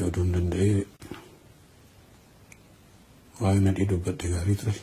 odun danda'e waan nadhii dubbadhe gaarii ture.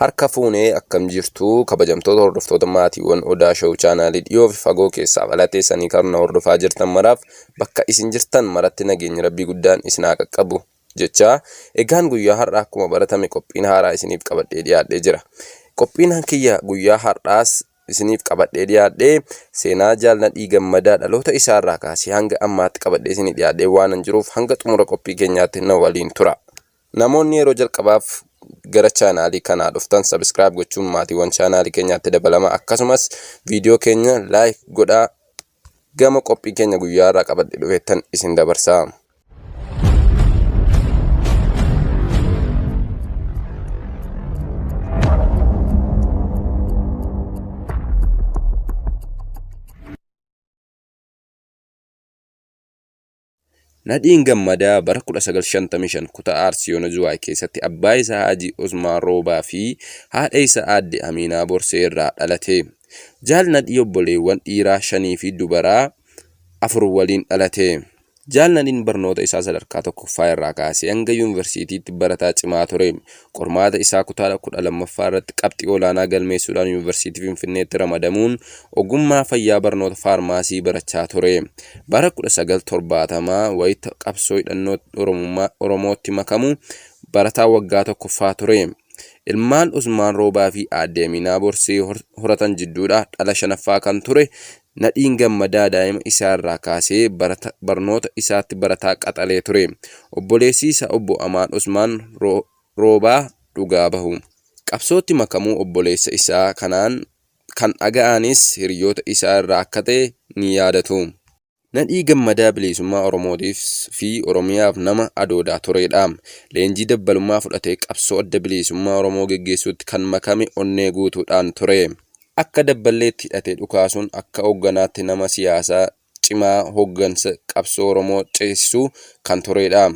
Harka fuunee akkam jirtu kabajamtoota hordoftoota maatiiwwan Odaa Show chaanaalii dhiyoo fi fagoo keessaa balateessanii karna hordofaa jirtan maraaf bakka isin jirtan maratti nageenya rabbii guddaan isin haa qaqqabu jecha egaan guyyaa har'aa akkuma baratame qophiin haaraa isiniif qabadhee dhiyaadhee jira. Qophiin kiyya guyyaa har'aas isiniif qabadhee dhiyaadhee seenaa Jaalnadhii Gammadaa dhaloota isaarraa kaasee hanga ammaatti qabadhee isinii dhiyaadhee waan jiruuf hanga xumura qophii keenyaatti na waliin tura. Namoonni yeroo jalqabaaf gara chaanaalii kanaa dhuftan subscribe gochuun maatiiwwan chaanaalii keenyaatti dabalama akkasumas viidiyoo keenya like godhaa gama qophii keenya guyyaa irraa qabadhee dhufeettan isin dabarsaa. Nadhiin Gammadaa bara 1955 kutaa Arsii Zowaay keessatti abbaa isaa Haji Usmaan Roobaa fi haadha isaa aadde Aminaa Borsee irraa dhalate. Jaalnadhii obboleewwan dhiiraa 5 fi dubaraa 4 waliin dhalate. Jaalnadhiin barnoota isaa sadarkaa tokkoffaa irraa kaasee hanga yuunivarsiitiitti barataa cimaa ture. Qormaata isaa kutaa 12ffaa irratti qabxii olaanaa galmeessuudhaan yuunivarsiitii Finfinneetti ramadamuun ogummaa fayyaa barnoota faarmaasii barachaa ture. Bara 1970 wayita qabsoo hidhannoo Oromootti makamu barataa waggaa tokkoffaa ture. Ilmaan Usmaan Roobaa fi aadde Aminaa Borsee horatan jidduudha dhala 5ffaa kan ture. Nadhiin Gammadaa daa'ima isaa irraa kaasee barnoota isaatti barataa qaxalee ture. Obboleessi isaa obbo Amaan Usmaan Roobaa dhugaa bahu. Qabsootti makamuu obboleessa isaa kanaan kan dhaga'anis hiriyoota isaa irraa akka ta'e ni yaadatu. Nadhii Gammadaa bilisummaa Oromootiif fi Oromiyaaf nama adoodaa turedha. Leenjii dabbalummaa fudhatee qabsoo adda bilisummaa Oromoo geggeessuutti kan makame onnee guutuudhaan ture. Akka dabballeetti hidhatee dhukaasuun akka hoogganaatti nama siyaasaa cimaa hooggansa qabsoo Oromoo ceesisuu kan turedha.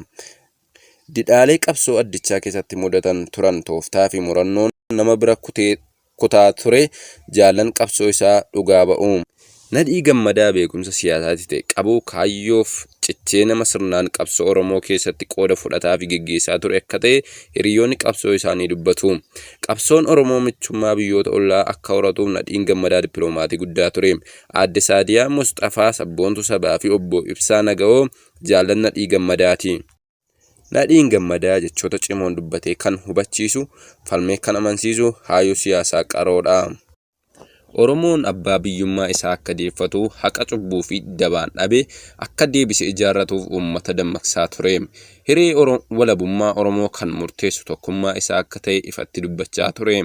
Didhaalee qabsoo addichaa keessatti mudatan turan tooftaa fi murannoon nama bira kutaa ture jaallan qabsoo isaa dhugaa ba'u. Nadhii Gammadaa beekumsa siyaasaatti ta'e qabu kaayyoof cichee nama sirnaan qabsoo Oromoo keessatti qooda fudhataa fi geggeessaa ture akka ta'e hiriyoonni qabsoo isaanii dubbatu. Qabsoon Oromoo michummaa biyyoota ollaa akka horatuuf Nadhiin Gammadaa dippiloomatii guddaa ture. Aadde Saadiyaa Mustafaa sabboontuu sabaa fi obbo Ibsaa Naga'oo jaallan Nadhii Gammadaati. Nadhiin Gammadaa jechoota cimoon dubbatee kan hubachiisu, falmee kan amansiisu, hayyuu siyaasaa qaroodha. Oromoon abbaa biyyummaa isaa akka deeffatu haqa cubbuu fi dabaan dhabe akka deebise ijaarratuuf uummata dammaqsaa ture. Hiree walabummaa Oromoo kan murteessu tokkummaa isaa akka ta'e ifatti dubbachaa ture.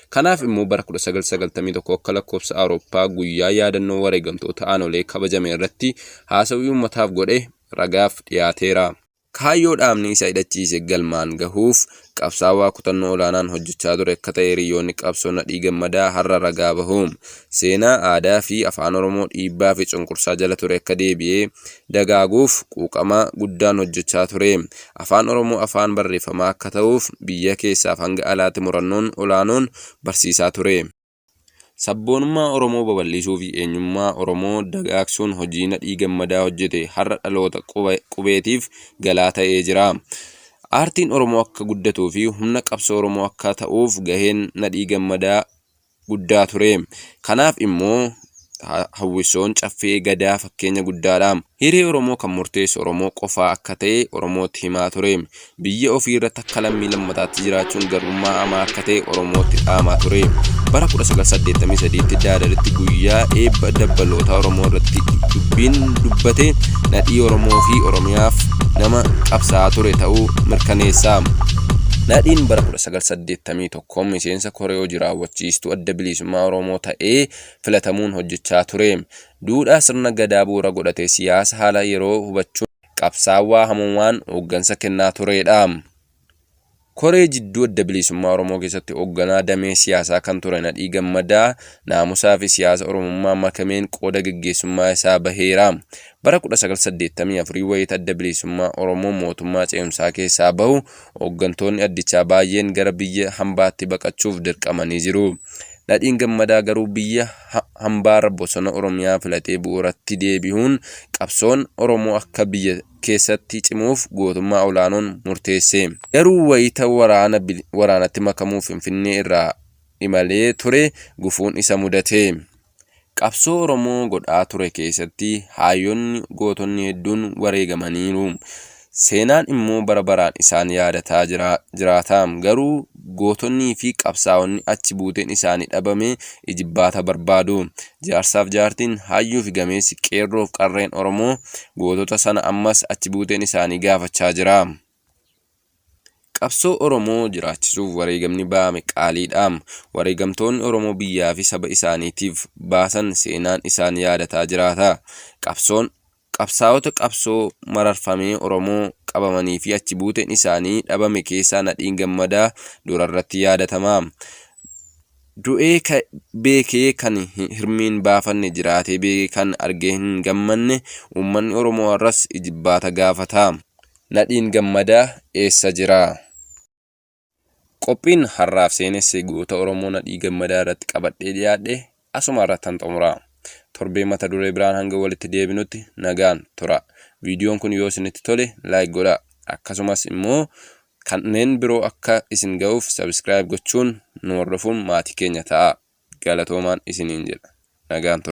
Kanaaf immoo bara 1991 akka lakkoofsa Awurooppaa guyyaa yaadannoo wareegamtoota aanolee kabajame irratti haasawii uummataaf godhe ragaaf dhiyaateera. Kaayyoo dhaabni isa hidhachiise galmaan gahuuf qabsaawaa kutannoo olaanaan hojjechaa ture akka ta'e hiriyoonni qabsoo Nadhii Gammadaa har'a ragaa bahu. Seenaa aadaa fi afaan Oromoo dhiibbaa fi cunqursaa jala ture akka deebi'ee dagaaguuf quuqamaa guddaan hojjechaa ture. Afaan Oromoo afaan barreeffamaa akka ta'uuf biyya keessaaf hanga alaatti murannoon olaanoon barsiisaa ture. Sabboonummaa Oromoo babal'isuu fi eenyummaa Oromoo dagaagsuun hojii Nadhii Gammadaa hojjete har'a dhaloota qubeetiif galaa ta'ee jira. Aartiin Oromoo akka guddatuu fi humna qabsoo Oromoo akka ta'uuf gaheen Nadhii Gammadaa guddaa ture. Kanaaf immoo hawwisoon caffee gadaa fakkeenya guddaadha. Hiree Oromoo kan murteessu Oromoo qofaa akka ta'e Oromootti himaa ture. Biyya ofii irratti akka lammii lammataatti jiraachuun garbummaa hamaa akka ta'e Oromootti dhaamaa ture. Bara 1983tti Daadaritti guyyaa eebba dabbaloota Oromoo irratti dubbiin dubbate Nadhii Oromoo fi Oromiyaaf nama qabsaa'aa ture ta'uu mirkaneessa. Nadhiin bara 1981 miseensa koree hojii raawwachiistuu adda bilisummaa Oromoo ta'ee filatamuun hojjechaa ture. Duudhaa sirna gadaa bu'uura godhatee siyaasa haala yeroo hubachuun qabsaawaa hamumaan hooggansa kennaa turedha. Koree jidduu adda bilisummaa Oromoo keessatti hoogganaa damee siyaasaa kan ture Nadhii Gammadaa naamusaa fi siyaasa Oromummaa makameen qooda gaggeessummaa isaa baheera. Bara 1984 wayita adda bilisummaa Oromoo mootummaa ce'umsaa keessaa bahu hooggantoonni addichaa baay'een gara biyya hambaatti baqachuuf dirqamanii jiru. Nadhiin Gammadaa garuu biyya hambaarra bosona Oromiyaa filatee bu'uuratti deebi'uun qabsoon Oromoo akka biyya keessatti cimuuf gootummaa olaanoon murteesse. Garuu wayita waraanatti makamuuf Finfinnee irraa imalee ture gufuun isa mudate. Qabsoo Oromoo godhaa ture keessatti hayyoonni gootonni hedduun wareegamaniiru. Seenaan immoo bara baraan isaan yaadataa jiraata. Garuu gootonnii fi qabsaa'onni achi buuteen isaanii dhabame ijibbaata barbaadu. Jaarsaaf jaartiin hayyuu fi gameessi qeerroof qarreen Oromoo gootota sana ammas achi buuteen isaanii gaafachaa jira. Qabsoo Oromoo jiraachisuuf wareegamni ba'ame qaaliidha. Wareegamtoonni Oromoo biyyaa fi saba isaaniitiif baasan seenaan isaan yaadataa jiraata. Qabsaa'ota qabsoo mararfamee Oromoo qabamanii fi achi buuteen isaanii dhabame keessaa Nadhiin Gammadaa durarratti yaadatama. Du'ee beekee kan hirmiin baafanne jiraatee beekee kan argee hin gammanne uummanni Oromoo har'as ijibbaata gaafata. Nadhiin Gammadaa eessa jira? Qophiin har'aaf seenesse goota Oromoo Nadhii Gammadaa irratti qabadhee dhiyaadhe asuma irratti xumura. Torbee mata duree biraan hanga walitti deebinutti nagaan tura. Viidiyoon kun yoo isinitti tole like godhaa. Akkasumas immoo kanneen biroo akka isin ga'uuf subscribe gochuun nu hordofuun maatii keenya ta'a. Galatoomaan isiniin jedha. Nagaan tura.